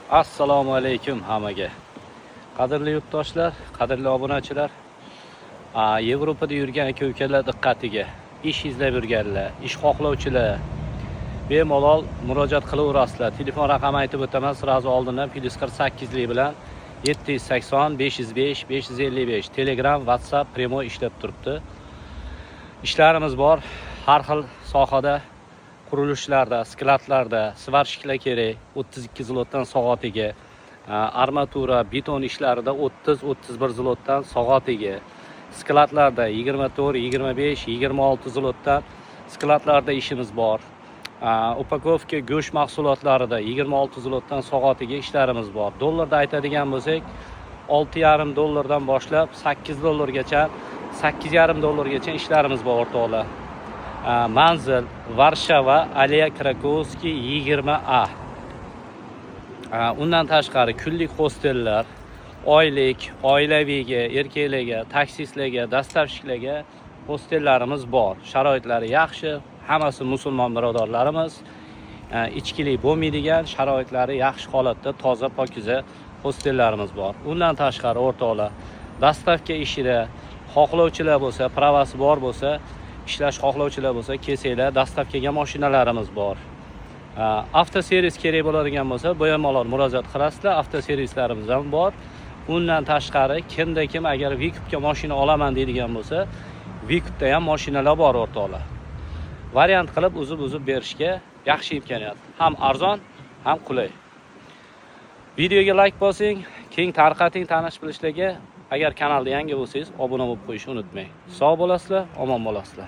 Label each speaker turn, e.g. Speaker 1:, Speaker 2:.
Speaker 1: Assalomu alaykum hammaga. Qadrli yurtdoshlar, qadrli obunachilar. Yevropada yurgan aka-ukalar diqqatiga. Ish izlab yurganlar, ish xohlovchilar bemalol murojaat qilaverasizlar. Telefon raqamini aytib o'taman, sirazi oldindan +48 lik bilan 780 505 555 Telegram, WhatsApp, Primo ishlab turibdi. Ishlarimiz bor, har xil sohada. Qurilishlarda, skladlarda svarshiklar kerak. 32 zlotdan soatiga, armatura, beton ishlarida 30-31 zlotdan soatiga, skladlarda 24, 25, 26 zlotdan skladlarda ishimiz bor. Upakovka go'sht mahsulotlarida 26 zlotdan soatiga ishlarimiz bor. Dollarda aytadigan bo'lsak, 6,5 dollardan boshlab 8 dollargacha, 8,5 dollargacha ishlarimiz bor o'rtoqlar. Manzil Varshava, Aliya Krakovskiy 20A. Undan tashqari kunlik hostellar, oylik, oilaviyga, erkaklarga, taksistlarga, dastavshiklarga hostellarimiz bor. Sharoitlari yaxshi, hammasi musulmon birodarlarimiz. Ichkilik bo'lmaydigan, sharoitlari yaxshi holatda, toza, pokiza hostellarimiz bor. Undan tashqari o'rtoqlar, dastavka ishida xohlovchilar bo'lsa, pravasi bor bo'lsa, ishlash xohlovchilar bo'lsa, kelsanglar, dastavkaga mashinalarimiz bor. Avtoservis kerak bo'ladigan bo'lsa, bemalol murojaat qilasizlar, avtoservislarimiz ham bor. Undan tashqari kimda kim agar Vikupga mashina olaman deydigan bo'lsa, Vikupda ham mashinalar bor o'rtoqlar. Variant qilib uzib berishga yaxshi imkoniyat. Ham arzon, ham qulay. Videoga like bosing, keng tarqating tanish bilishlarga. Agar kanalda yangi bo'lsangiz, obuna bo'lib qo'yishni unutmang. Sog' bo'lasizlar, omon bo'lasizlar.